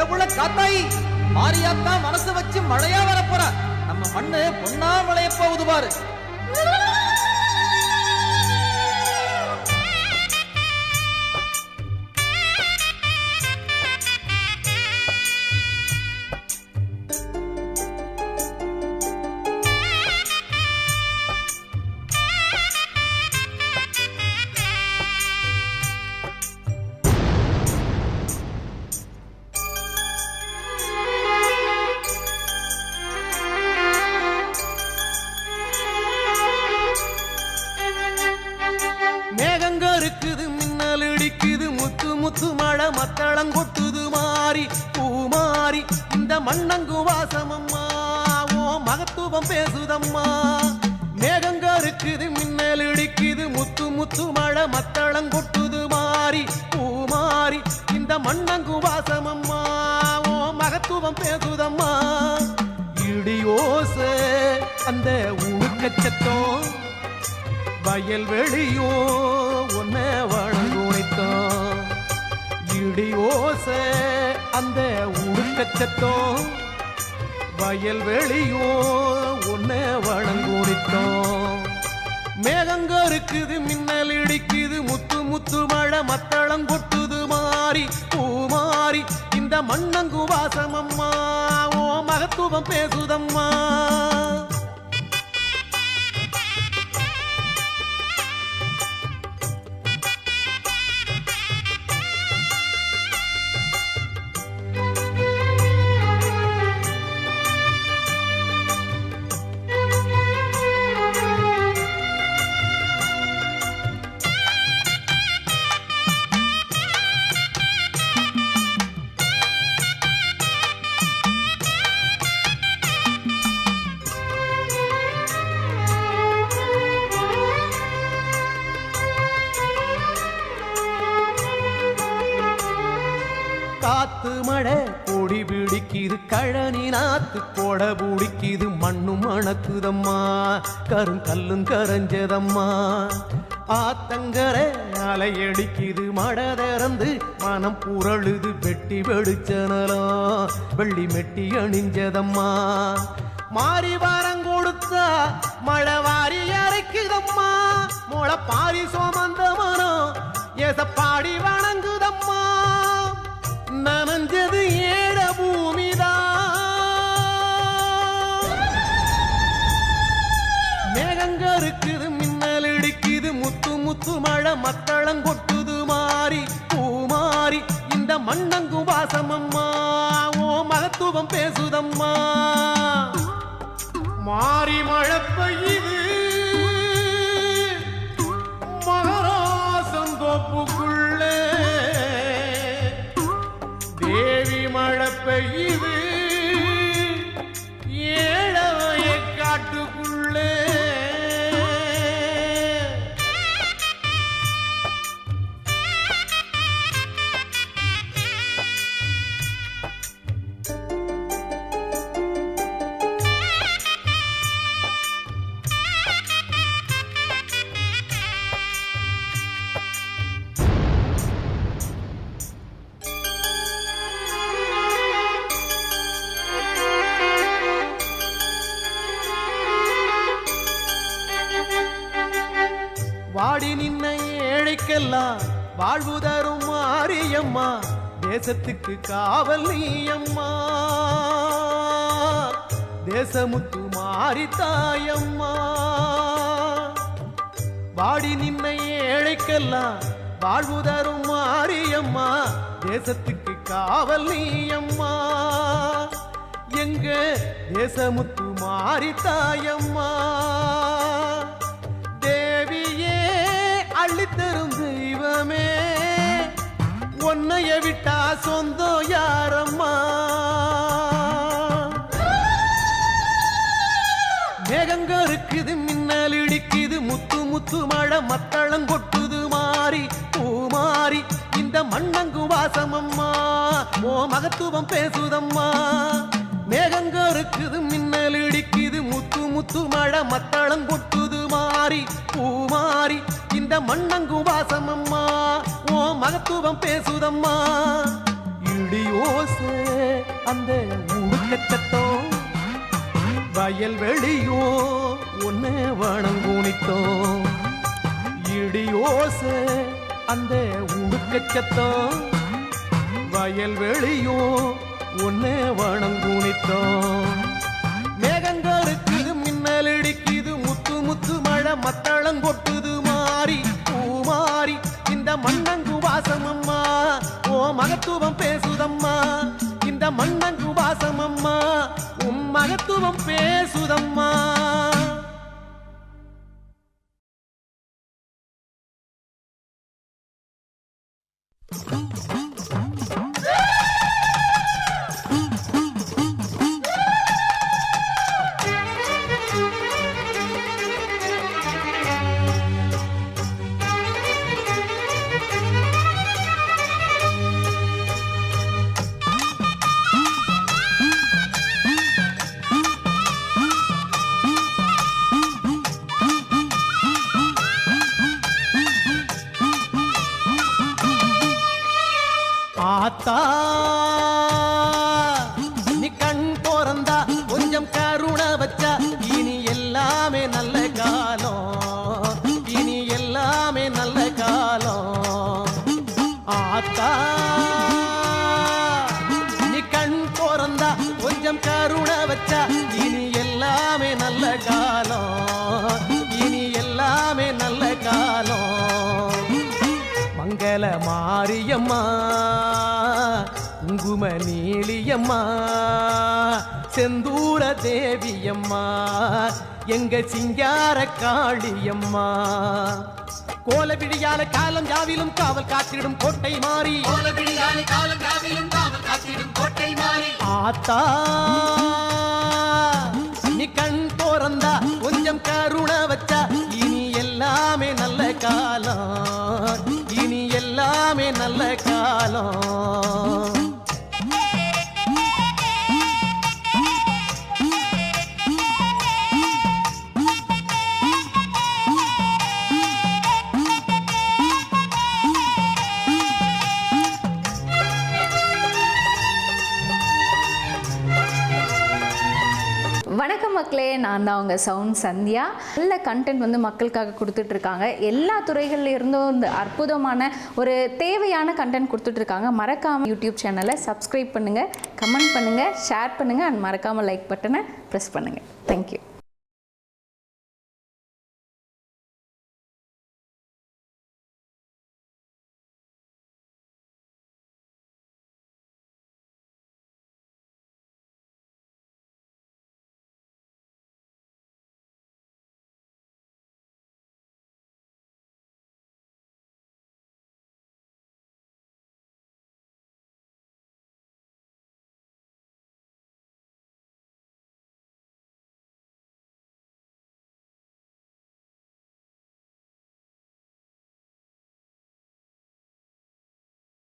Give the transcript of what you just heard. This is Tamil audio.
எவ்வளவு காத்தாயி மாரியாத்தா மனசு வச்சு மழையா வரப்போற. நம்ம மண்ணு பொண்ணா விளைய போகுது பாரு. முத்து மழை மத்தளம் கொட்டுது மாறி பூமாறி இந்த மண்ணங்கு வாசமம்மா ஓ மகத்துவம் பேசுதம்மா. மேகங்க இருக்குது மின்னல் இடிக்குது முத்து முத்து மழை மத்தளம் கொட்டுது மாறி பூமாறி இந்த மண்ணங்கு வாசமம்மா ஓ மகத்துவம் பேசுதம்மா. இடியோச அந்த உடுக்கச்சத்தம் வயல் வெளியோ ஒன்ன வழங்குனைத்தோம். இடியோச அந்த உடுக்கச்சத்தம் வயல் வெளியோ ஒன்ன வழங்குனைத்தோம். மேகங்க இருக்குது மின்னல் இடிக்குது முத்து முத்து மழை மத்தளம் கொட்டுது மாறி பூமாறி இந்த மண்ணங்கு வாசமம்மா ஓ மகத்துவம் பேசுதம்மா. காத்து மழை கொடி பிடிக்குது கழனி நாத்து கொடை பிடிக்குது மண்ணும் மணக்குதம்மா கருங்கல்லும் கரைஞ்சதம்மா. ஆத்தங்கர அலையடிக்குது மழை திறந்து மனம் புரழுது வெட்டி வெடிச்சனலாம் வெள்ளி மெட்டி அணிஞ்சதம்மா. மாறி வாரம் கொடுத்தா மழை வாரி அரைக்குதம்மா மொளை பாரி சோமந்த மனம் ஏசப்பாடி வணங்குதம்மா. நனஞ்சது ஏழ பூமிதான் மேகங்க இருக்குது மின்னல் இடிக்குது முத்து முத்து மழை மத்தளம் கொட்டுது மாறி பூமாறி இந்த மண்ணங்கு வாசமம்மா ஓ மகத்துவம் பேசுதம்மா. மாறி மழை பெய்யுது மகராசம் தோப்புக்குள்ளே தேவி மழை பெய்யுது ஏழவைய காட்டுக்குள்ளே. வாடி நின்ன ஏழைக்கெல்லாம் வாழ்வு தரும் மாரியம்மா தேசத்துக்கு காவல் நீயம்மா. தேசமுத்து மாறி தாயம்மா. வாடி நின்ன ஏழைக்கெல்லாம் வாழ்வு தரும் மாரியம்மா தேசத்துக்கு காவல் நீயம்மா. எங்க தேசமுத்து மாறி தாயம்மா. தேவியே அள்ளித்தரும் தெய்வமே ஒன்னைய விட்டா சொந்தம் யாரம்மா. மேகங்க இருக்குது மின்னல் இடிக்குது முத்து முத்து மழை மத்தளம் கொட்டுது மாறி பூமாறி இந்த மண்ணங்கு வாசமம்மா ஓ மகத்துவம் பேசுதம்மா. மேகங்க இருக்குது மின்னல் இடிக்குது முத்து முத்து மழை மத்தளம் கொட்டுது மாறி பூமாறி இந்த மண்ணங்கு வாசமம்மா ஓ மகத்துவம் பேசுதம்மா. இடியோசை அந்த உடுக்கச்சத்தம் வயல்வெளியோ ஒன்னு வணங்குனித்தோம். இடியோசை அந்த உடுக்கச்சத்தம் வயல்வெளியோ ஒன்னு வணங்குனித்தோம். மேகங்கள் இருக்குது, மின்னல் இடிக்குது, முத்து முத்து மழை மத்தளம் கொட்டுது, மாறி பூமாறி இந்த மண்ணங்கு வாசமம்மா ஓ மகத்துவம் பேசுதம்மா. இந்த மண்ணங்கு வாசமம்மா உம் மகத்துவம் பேசுதம்மா. ஆத்தா நீ கண் போறந்தா கொஞ்சம் கருணை வச்சா இனி எல்லாமே நல்ல காலம், இனி எல்லாமே நல்ல காலம். ஆத்தா நீ கண் போறந்தா கொஞ்சம் கருணை வச்சா இனி எல்லாமே நல்ல காலம், இனி எல்லாமே நல்ல காலம். மங்கள மாரியம்மா குங்கும நீலியம்மா செந்தூர தேவியம்மா எங்க சிங்கார காளியம்மா. கோல விழியால காலம் யாவிலும் காவல் காத்திடும் கோட்டை மாறி, கோல விழியால காலம் யாவிலும் காவல் காத்திடும் கோட்டை மாறி. ஆத்தா நீ கண் போறந்தா கொஞ்சம் கருணை வச்சா இனி எல்லாமே நல்ல காலம், இனி எல்லாமே நல்ல காலம். வணக்கம் மக்களே, நான் தான் உங்கள் சவுண்ட் சந்தியா. நல்ல கண்டென்ட் வந்து மக்களுக்காக கொடுத்துட்ருக்காங்க. எல்லா துறைகள்ல இருந்தும் இந்த அற்புதமான ஒரு தேவையான கண்டென்ட் கொடுத்துட்ருக்காங்க. மறக்காமல் யூடியூப் சேனலை சப்ஸ்கிரைப் பண்ணுங்கள், கமெண்ட் பண்ணுங்கள், ஷேர் பண்ணுங்கள் அண்ட் மறக்காமல் லைக் பட்டனை ப்ரெஸ் பண்ணுங்கள். தேங்க்யூ.